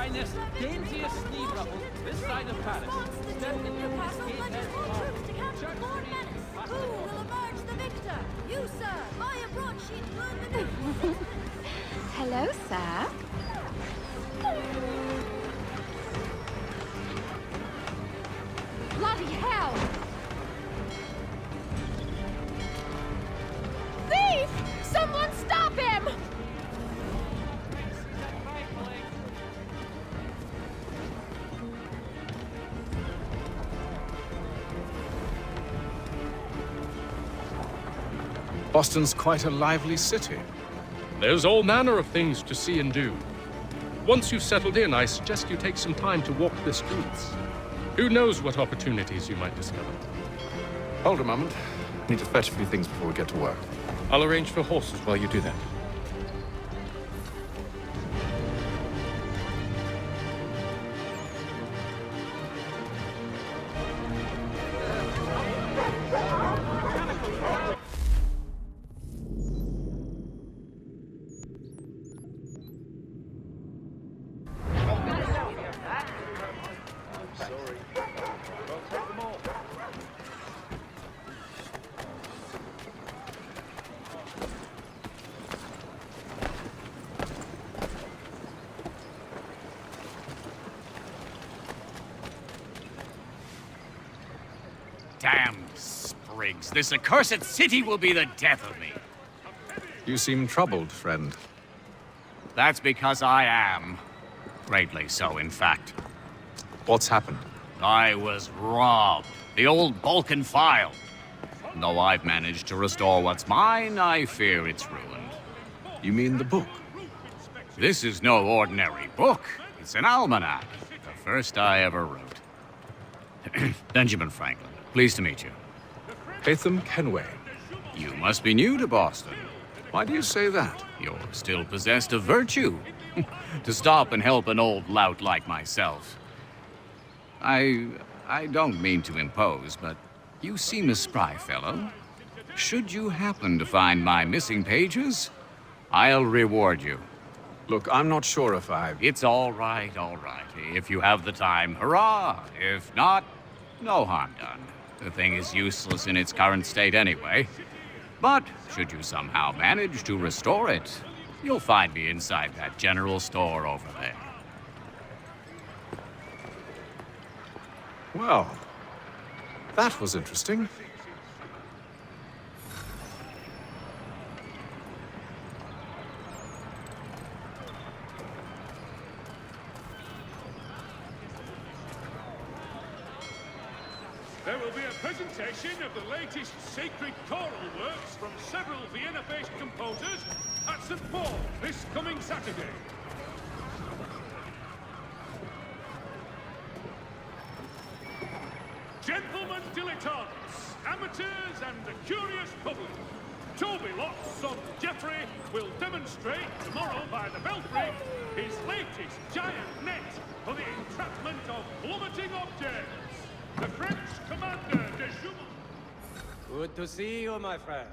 finest, daintiest sneebruffle this side of Paris. Step into this gatehead park. Who will emerge the victor? You, sir. By a broadsheet blown beneath. Hello, sir. Bloody hell! Thief! Someone stop him! Boston's quite a lively city. There's all manner of things to see and do. Once you've settled in, I suggest you take some time to walk the streets. Who knows what opportunities you might discover? Hold a moment. I need to fetch a few things before we get to work. I'll arrange for horses while you do that. Damn sprigs. This accursed city will be the death of me. You seem troubled, friend. That's because I am. Greatly so, in fact. What's happened? I was robbed. The old Balkan file. Though I've managed to restore what's mine, I fear it's ruined. You mean the book? This is no ordinary book. It's an almanac. The first I ever wrote. Benjamin Franklin. Pleased to meet you. Haytham Kenway. You must be new to Boston. Why do you say that? You're still possessed of virtue. To stop and help an old lout like myself. I don't mean to impose, but you seem a spry fellow. Should you happen to find my missing pages, I'll reward you. Look, I'm not sure if It's all right, all right. If you have the time, hurrah! If not, no harm done. The thing is useless in its current state anyway. But should you somehow manage to restore it, you'll find me inside that general store over there. Well, that was interesting. There will be a presentation of the latest sacred choral works from several Vienna-based composers at St. Paul this coming Saturday. Gentlemen dilettantes, amateurs and the curious public, Toby Lott's son Geoffrey will demonstrate tomorrow by the Belfry his latest giant net for the entrapment of plummeting objects. The French commander de Jument. Good to see you, my friend.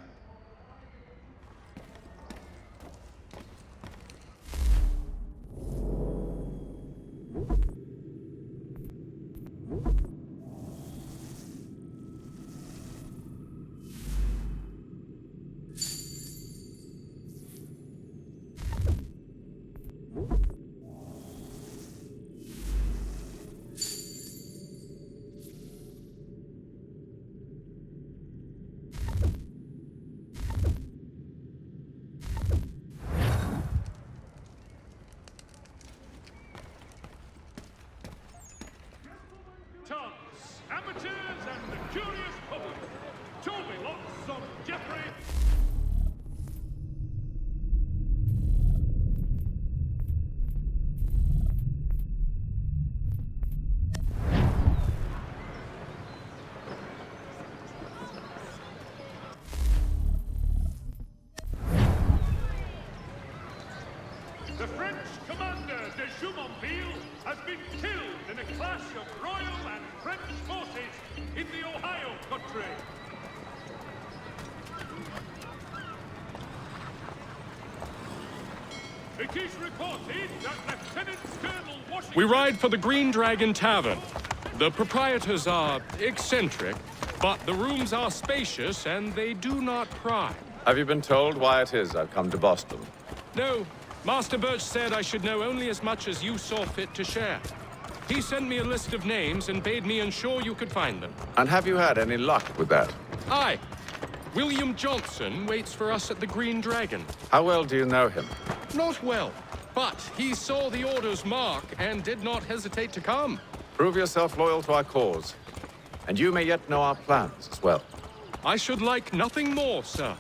Amateurs and the curious public, Toby Lott's son Geoffrey. The French commander de Jumonville has been killed in a clash of royal and French forces in the Ohio country. It is reported that Lieutenant Colonel Washington We ride for the Green Dragon Tavern. The proprietors are eccentric, but the rooms are spacious and they do not pry. Have you been told why it is I've come to Boston? No, Master Birch said I should know only as much as you saw fit to share. He sent me a list of names and bade me ensure you could find them. And have you had any luck with that? Aye. William Johnson waits for us at the Green Dragon. How well do you know him? Not well, but he saw the order's mark and did not hesitate to come. Prove yourself loyal to our cause. And you may yet know our plans as well. I should like nothing more, sir.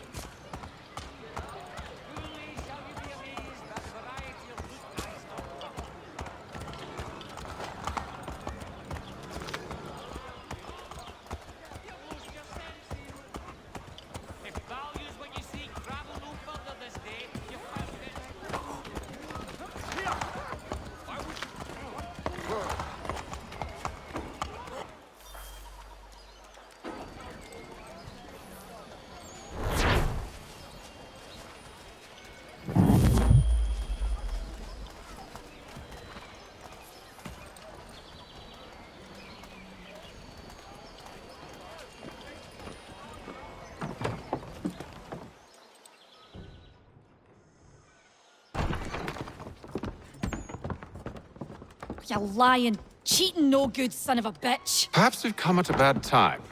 You lying, cheating, no good son of a bitch. Perhaps we've come at a bad time.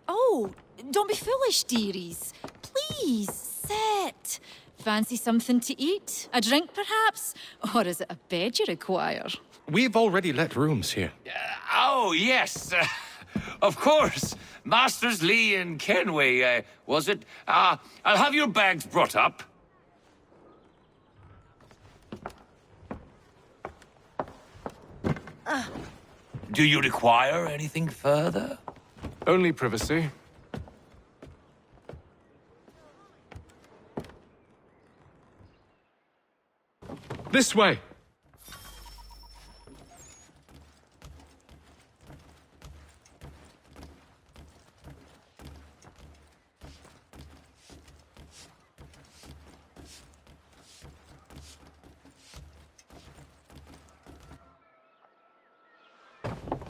Oh, don't be foolish, dearies. Please, sit. Fancy something to eat? A drink, perhaps? Or is it a bed you require? We've already let rooms here. Oh, yes. Of course. Masters Lee and Kenway, was it? I'll have your bags brought up. Do you require anything further? Only privacy. This way.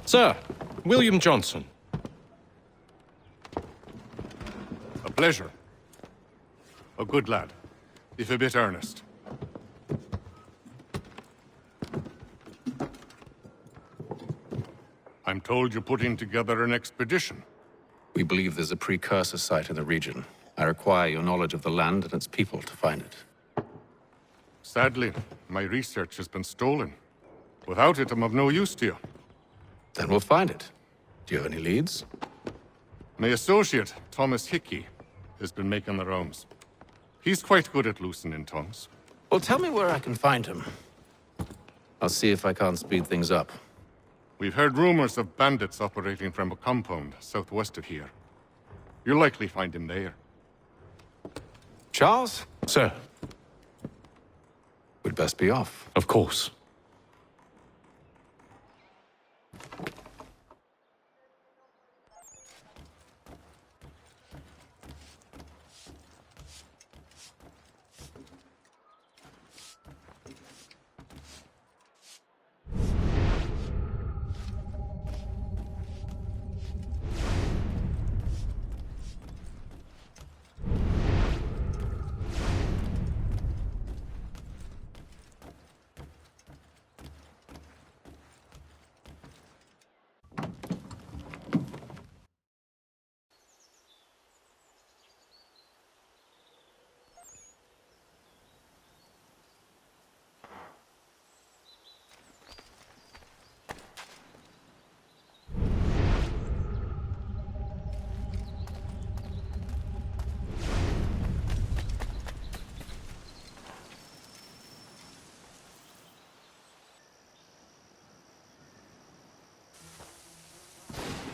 Sir, William Johnson. A pleasure. A good lad, if a bit earnest. I'm told you're putting together an expedition. We believe there's a precursor site in the region. I require your knowledge of the land and its people to find it. Sadly, my research has been stolen. Without it, I'm of no use to you. Then we'll find it. Do you have any leads? My associate, Thomas Hickey, has been making the rounds. He's quite good at loosening tongues. Well, tell me where I can find him. I'll see if I can't speed things up. We've heard rumors of bandits operating from a compound southwest of here. You'll likely find him there. Charles? Sir, We'd best be off. of course.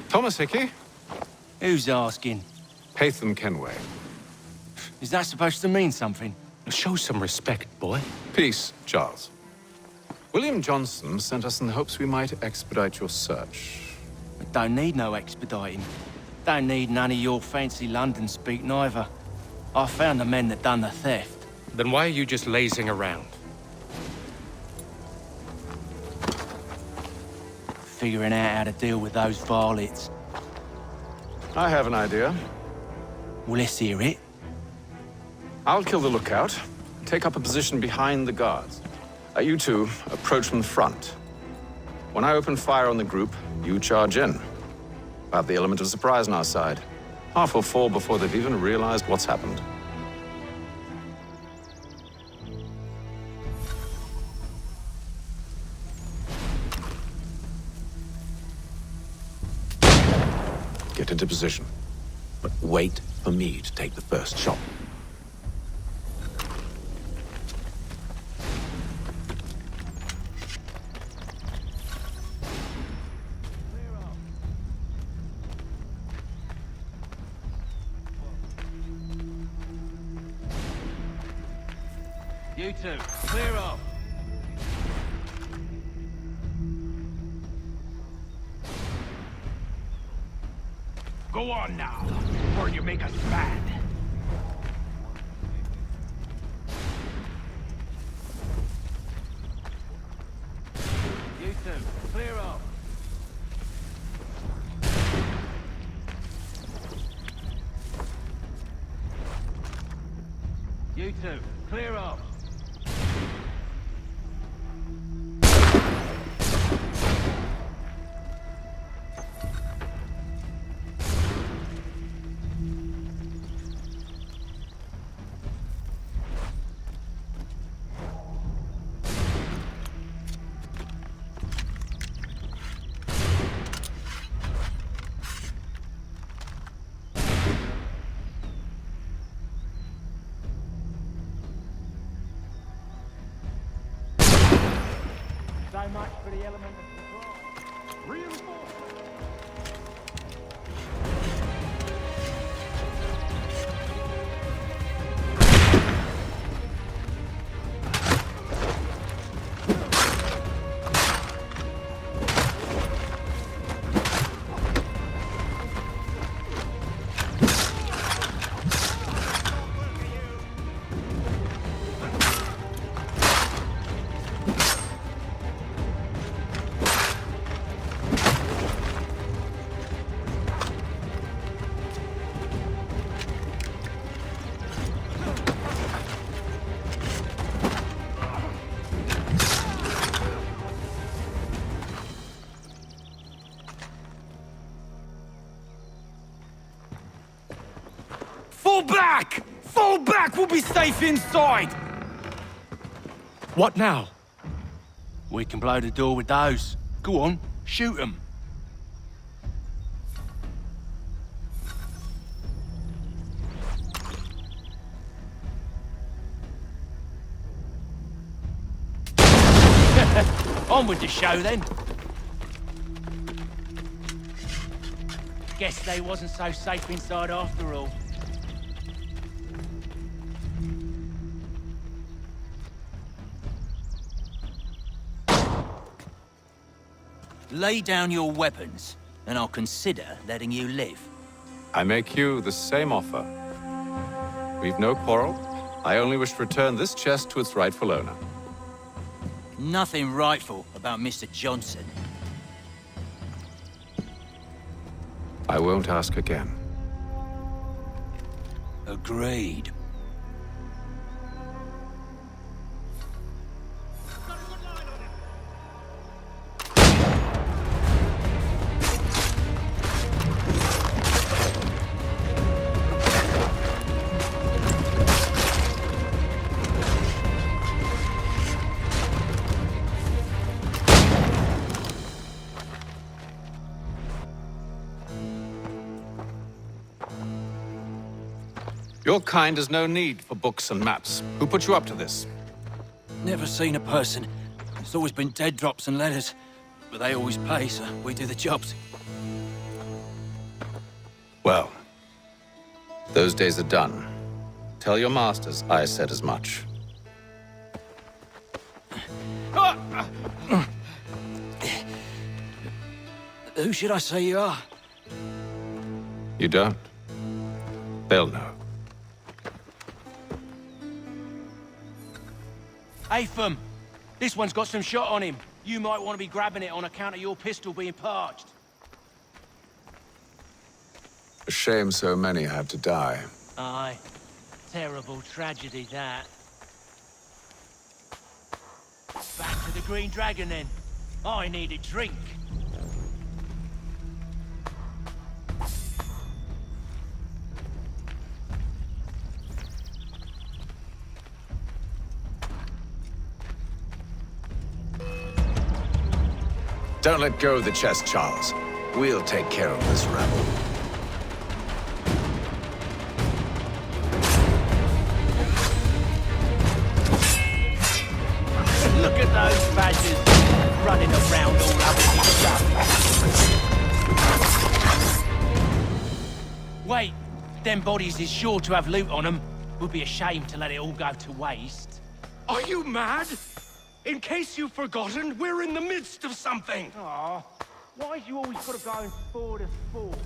Thomas Hickey? Who's asking? Haytham Kenway. Is that supposed to mean something? Show some respect, boy. Peace, Charles. William Johnson sent us in the hopes we might expedite your search. We don't need no expediting. Don't need none of your fancy London speak neither. I found the men that done the theft. Then why are you just lazing around? figuring out how to deal with those varlets. I have an idea. Well, let's hear it. I'll kill the lookout, take up a position behind the guards. You two approach from the front. When I open fire on the group, you charge in. Have the element of surprise on our side. Half will fall before they've even realized what's happened. Get into position, but wait for me to take the first shot. You two, clear off. Go on now, before you make us mad. You two, clear off. You two, clear off. So much for the element of surprise. Reinforce. Fall back! Fall back! We'll be safe inside! What now? We can blow the door with those. Go on, shoot them. On with the show then. Guess they wasn't so safe inside after all. Lay down your weapons, and I'll consider letting you live. I make you the same offer. We've no quarrel. I only wish to return this chest to its rightful owner. Nothing rightful about Mr. Johnson. I won't ask again. Agreed. Your kind has no need for books and maps. Who put you up to this? Never seen a person. It's always been dead drops and letters. But they always pay, so we do the jobs. Well, those days are done. Tell your masters I said as much. Who should I say you are? You don't? They'll know. Apham! This one's got some shot on him. You might want to be grabbing it on account of your pistol being parched. A shame so many had to die. Aye. Terrible tragedy, that. Back to the Green Dragon, then. I need a drink. Don't let go of the chest, Charles. We'll take care of this rabble. Look at those badgers running around all over the stuff. Wait, them bodies is sure to have loot on them. Would be a shame to let it all go to waste. Are you mad? In case you've forgotten, we're in the midst of something. Aw, why you always gotta go and forward us forward?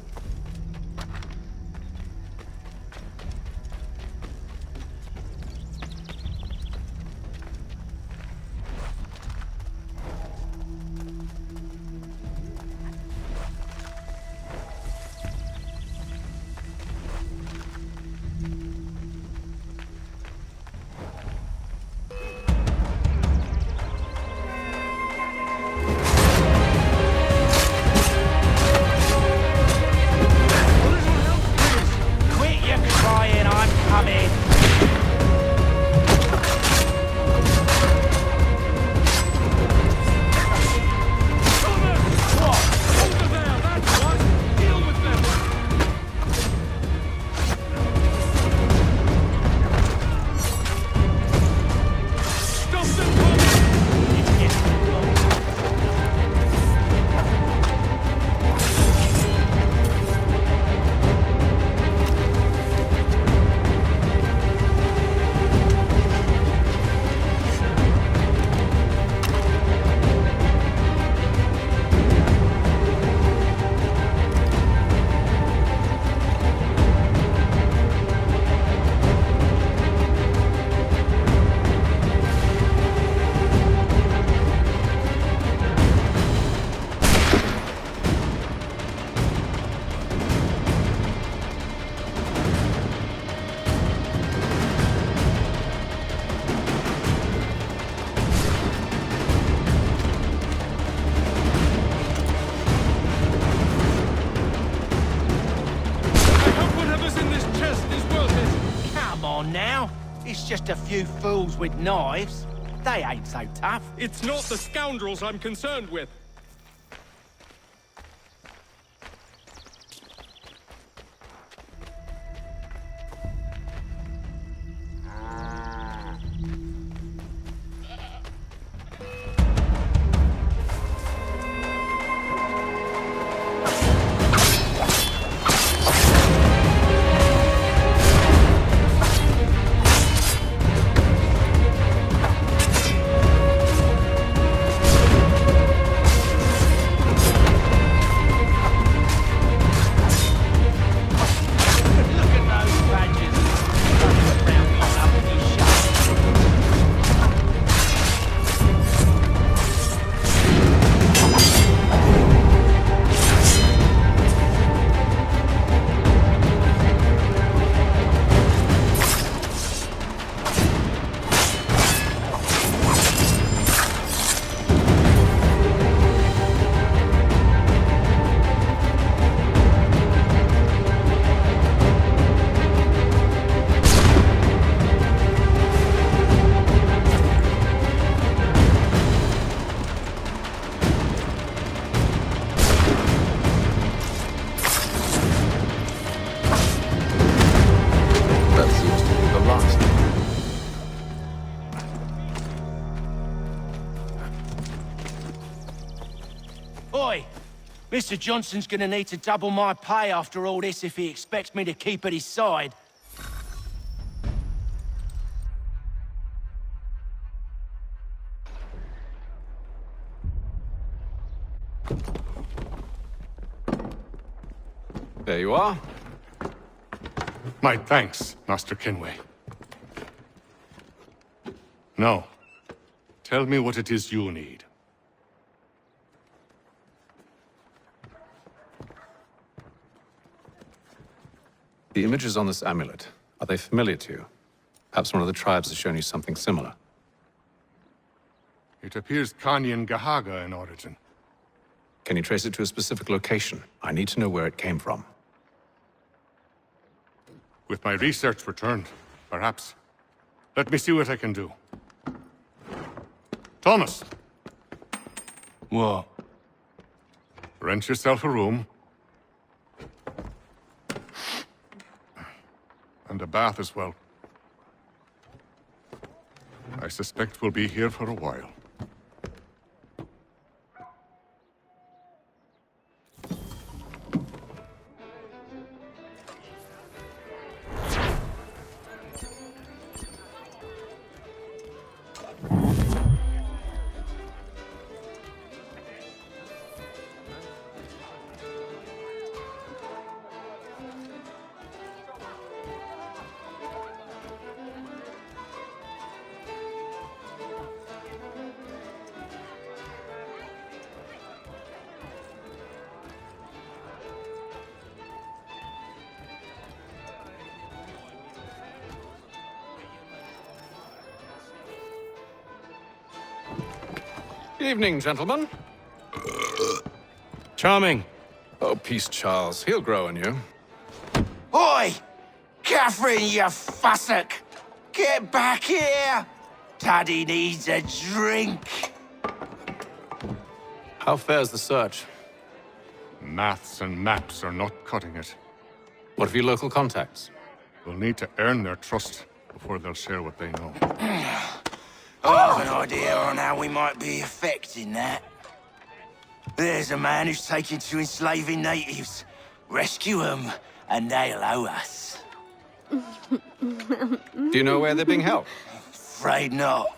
It's just a few fools with knives. They ain't so tough. It's not the scoundrels I'm concerned with. Oi! Mr. Johnson's gonna need to double my pay after all this if he expects me to keep at his side. There you are. My thanks, Master Kenway. No. Tell me what it is you need. The images on this amulet, are they familiar to you? Perhaps one of the tribes has shown you something similar. It appears Kanyan Gahaga in origin. Can you trace it to a specific location? I need to know where it came from. With my research returned, perhaps. Let me see what I can do. Thomas! What? Rent yourself a room. And a bath as well. I suspect we'll be here for a while. Evening, gentlemen. Charming. Oh, peace, Charles. He'll grow on you. Oi! Catherine, you fussock! Get back here! Taddy needs a drink. How fares the search? Maths and maps are not cutting it. What of your local contacts? We'll need to earn their trust before they'll share what they know. I have an idea on how we might be affecting that. There's a man who's taken to enslaving natives. Rescue them, and they'll owe us. Do you know where they're being held? Afraid not.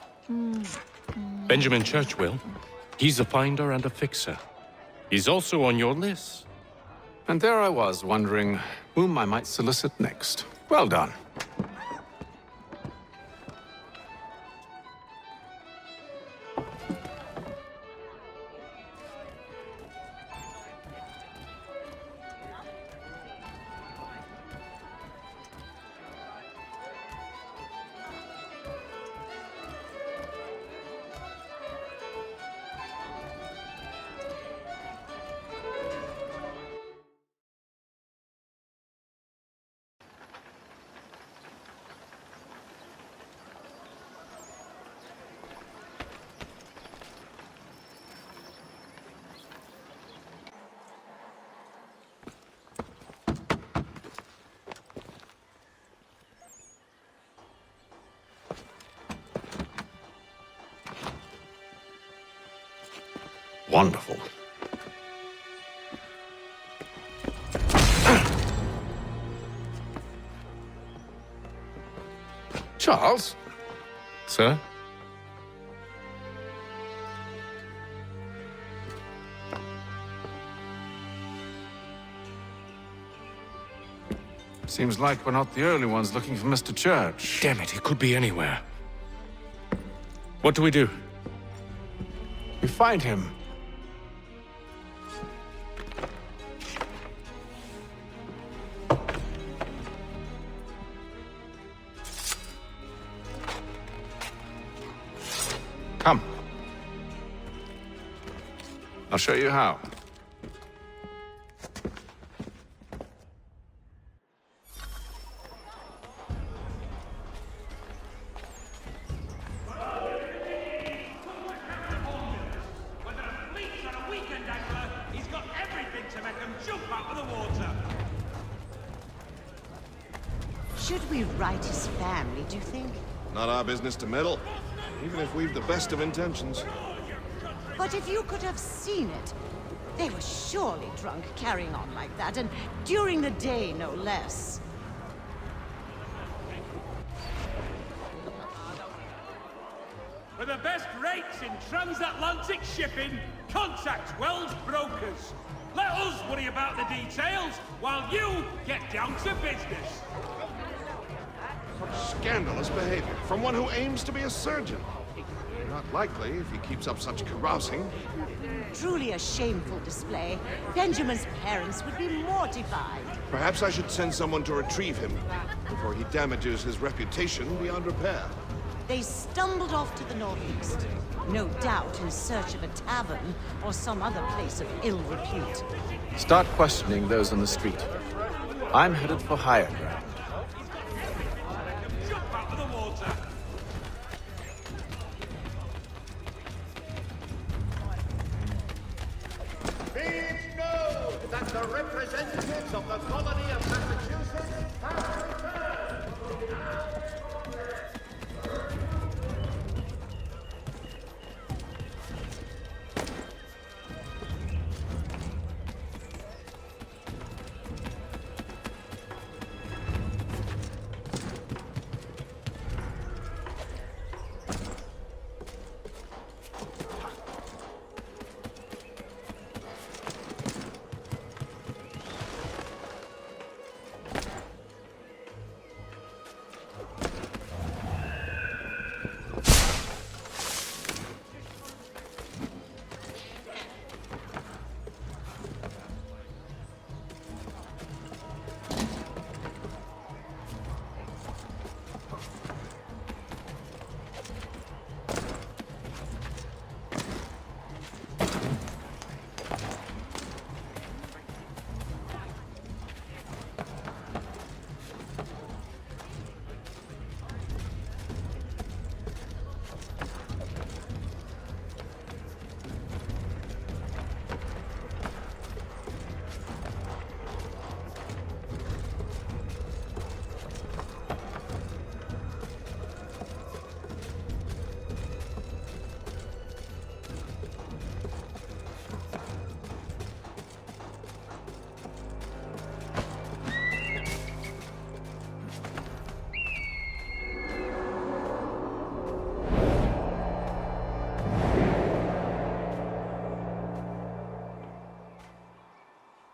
Benjamin Churchwill. He's a finder and a fixer. He's also on your list. And there I was, wondering whom I might solicit next. Well done. Wonderful. Charles? Sir? Seems like we're not the only ones looking for Mr. Church. Damn it, he could be anywhere. What do we do? We find him. Come. I'll show you how. Should we write his family, do you think? Not our business to meddle, even if we've the best of intentions. But if you could have seen it, they were surely drunk carrying on like that, and during the day, no less. For the best rates in transatlantic shipping, contact Wells Brokers. Let us worry about the details while you get down to business. Such scandalous behavior from one who aims to be a surgeon. Not likely if he keeps up such carousing. Truly a shameful display. Benjamin's parents would be mortified. Perhaps I should send someone to retrieve him before he damages his reputation beyond repair. They stumbled off to the northeast, no doubt in search of a tavern or some other place of ill repute. Start questioning those on the street. I'm headed for higher ground. Jump out of the water! Be it known that the representatives of the colony of Massachusetts have returned!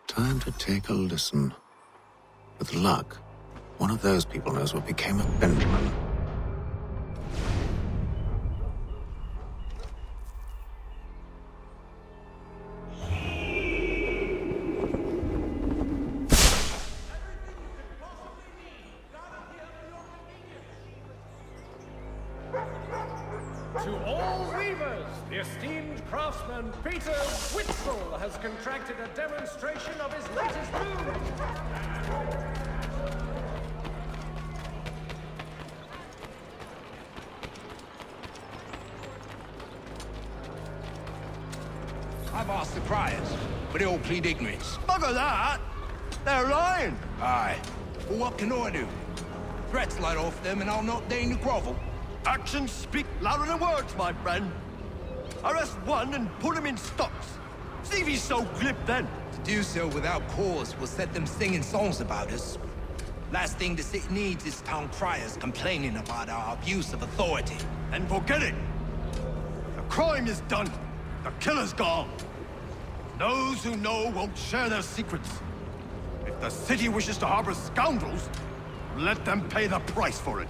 Time to take a listen. With luck, one of those people knows what became of Benjamin. To all weavers, the esteemed craftsman Peter Witzel has contracted a demonstration of his latest loom. I've asked the criers, but they all plead ignorance. Bugger that! They're lying! Aye. Well, what can I do? Threats light off them and I'll not deign to grovel. Actions speak louder than words, my friend. Arrest one and put him in stocks. See if he's so glib then. To do so without cause will set them singing songs about us. Last thing the city needs is town criers complaining about our abuse of authority. And forget it. The crime is done. The killer's gone. Those who know won't share their secrets. If the city wishes to harbor scoundrels, let them pay the price for it.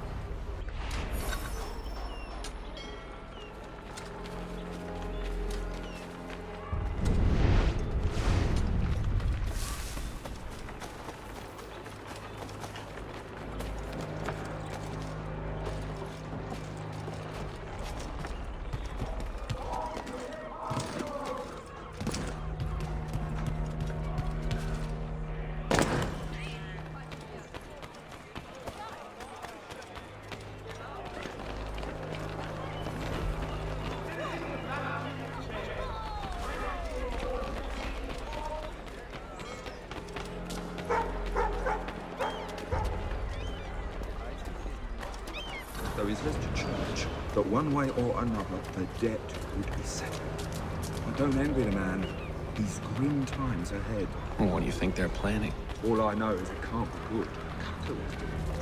Though he's left to church, but one way or another, the debt would be settled. I don't envy the man. He's grim times ahead. Well, what do you think they're planning? All I know is it can't be good.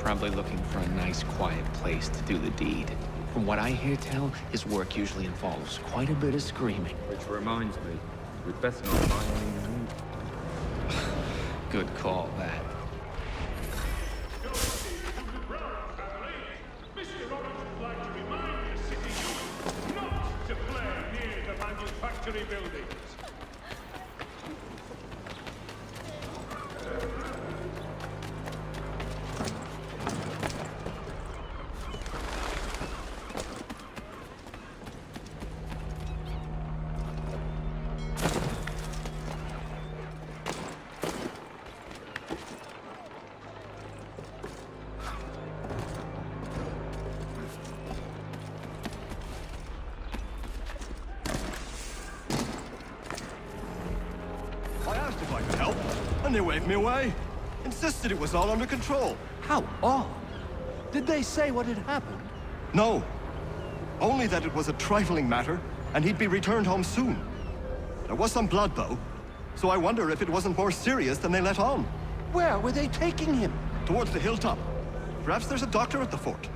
Probably looking for a nice, quiet place to do the deed. From what I hear tell, his work usually involves quite a bit of screaming. Which reminds me, we'd best not buy any meat. Good call, that. Mr. Roberts would like to remind the city youth not buildings. I asked if I could help, and they waved me away. Insisted it was all under control. How odd. Did they say what had happened? No. Only that it was a trifling matter, and he'd be returned home soon. There was some blood, though, so I wonder if it wasn't more serious than they let on. Where were they taking him? Towards the hilltop. Perhaps there's a doctor at the fort.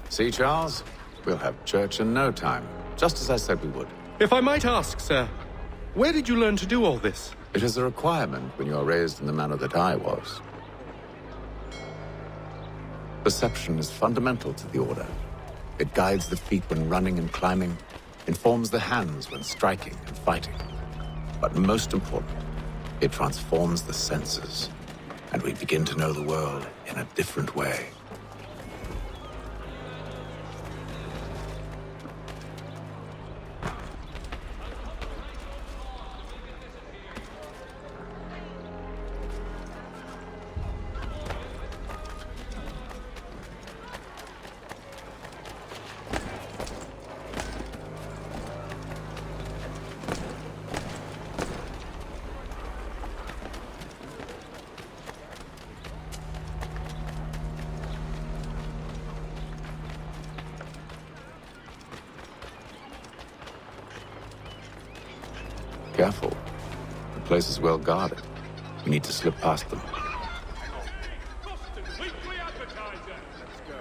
See, Charles? We'll have church in no time, just as I said we would. If I might ask, sir, where did you learn to do all this? It is a requirement when you are raised in the manner that I was. Perception is fundamental to the Order. It guides the feet when running and climbing, informs the hands when striking and fighting. But most important, it transforms the senses, and we begin to know the world in a different way. Careful. The place is well guarded. We need to slip past them. Boston Weekly Advertiser. Let's go.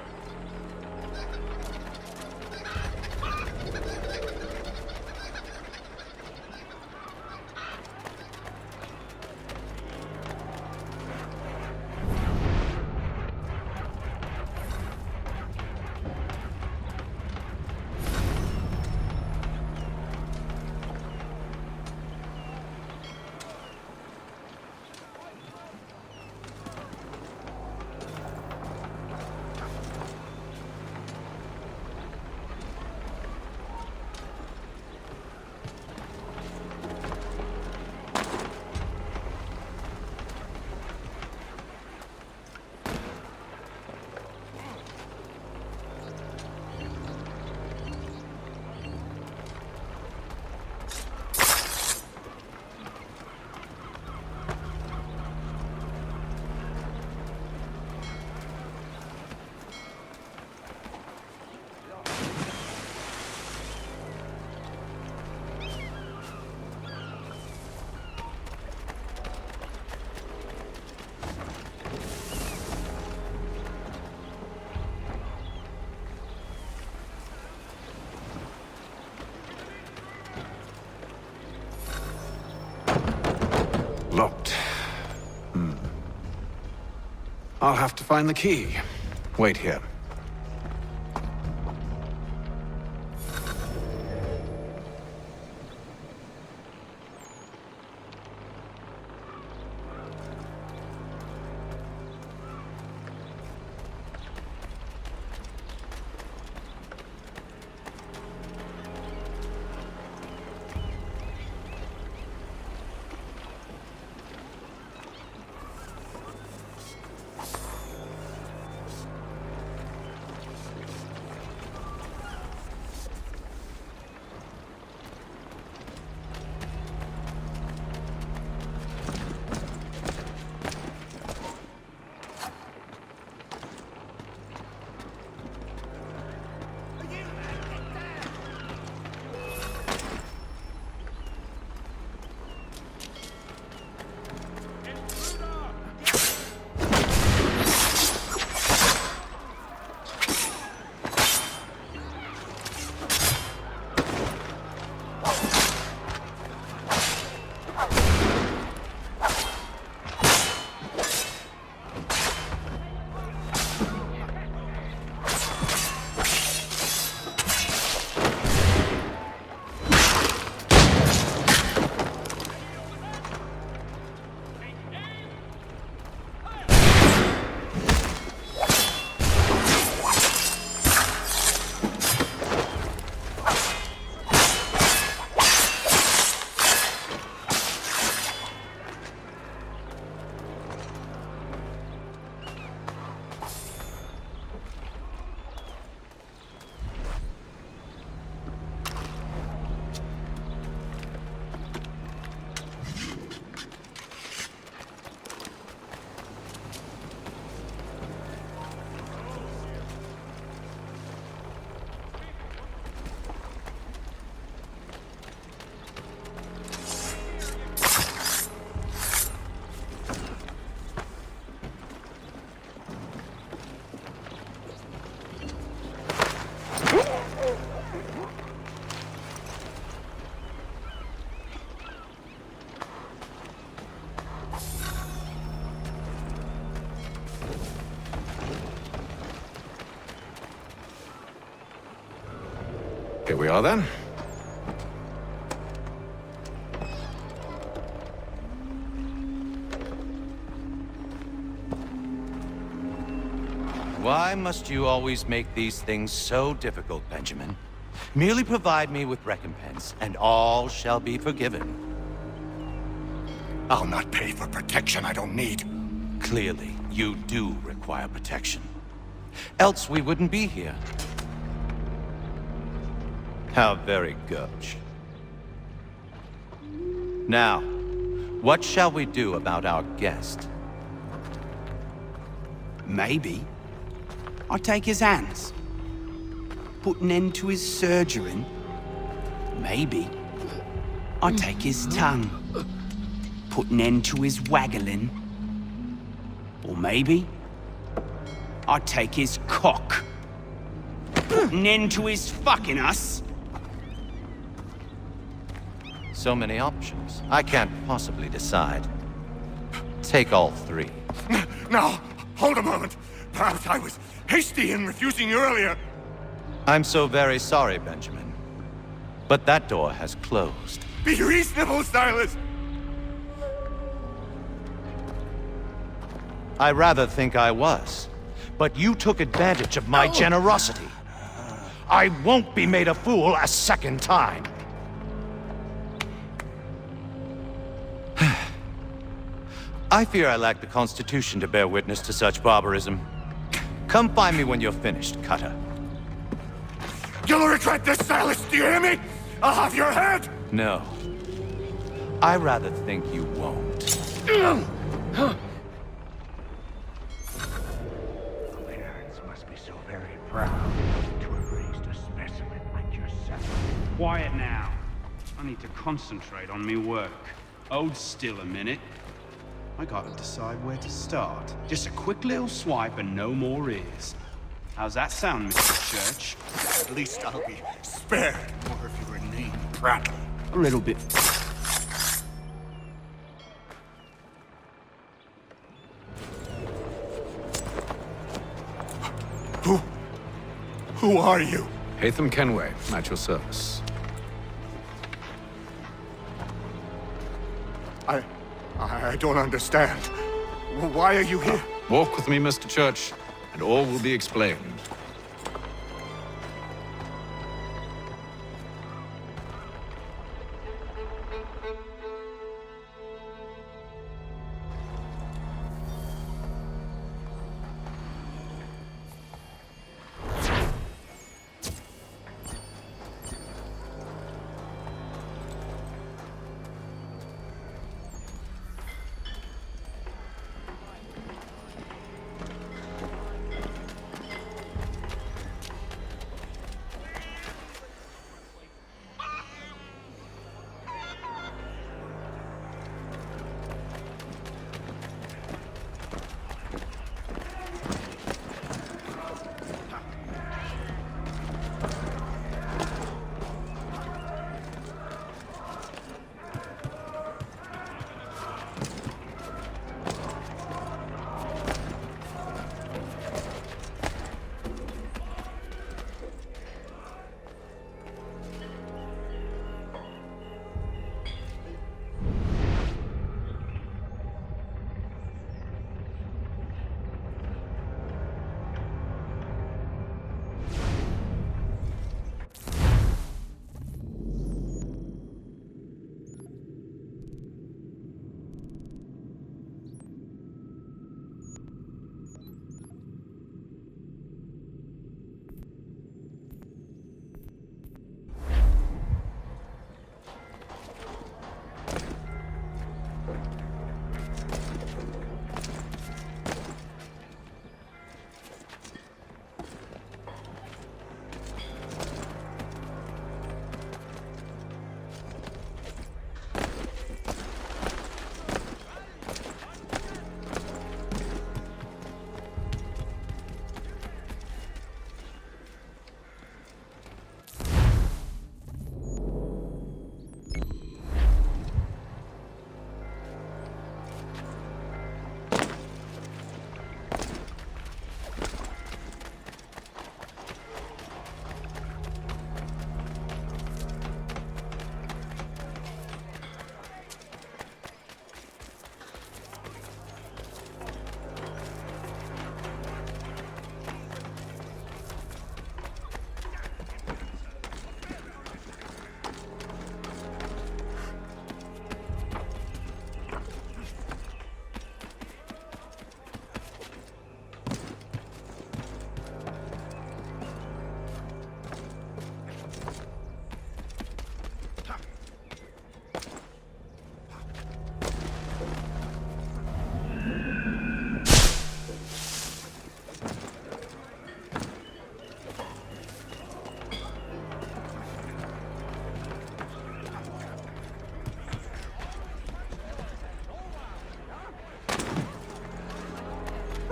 Locked. I'll have to find the key. Wait here. Here we are then. Why must you always make these things so difficult, Benjamin? Merely provide me with recompense, and all shall be forgiven. I'll not pay for protection I don't need. Clearly, you do require protection. Else we wouldn't be here. How very gauche. Now, what shall we do about our guest? Maybe I take his hands, put an end to his surgering. Maybe I take his tongue, put an end to his waggling. Or maybe I take his cock, put an end to his fucking us. So many options. I can't possibly decide. Take all three. Now, hold a moment. Perhaps I was hasty in refusing you earlier. I'm so very sorry, Benjamin. But that door has closed. Be reasonable, Silas! I rather think I was. But you took advantage of my generosity. I won't be made a fool a second time. I fear I lack the constitution to bear witness to such barbarism. Come find me when you're finished, Cutter. You'll regret this, Silas, do you hear me? I'll have your head! No. I rather think you won't. Parents must be so very proud to have raised a specimen like yourself. Quiet now. I need to concentrate on me work. Hold still a minute. I gotta decide where to start. Just a quick little swipe and no more is. How's that sound, Mr. Church? At least I'll be spared, or if you were named Prattle. A little bit. Who are you? Hatham Kenway, at your service. I don't understand. Why are you here? Walk with me, Mr. Church, and all will be explained.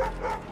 Thank you.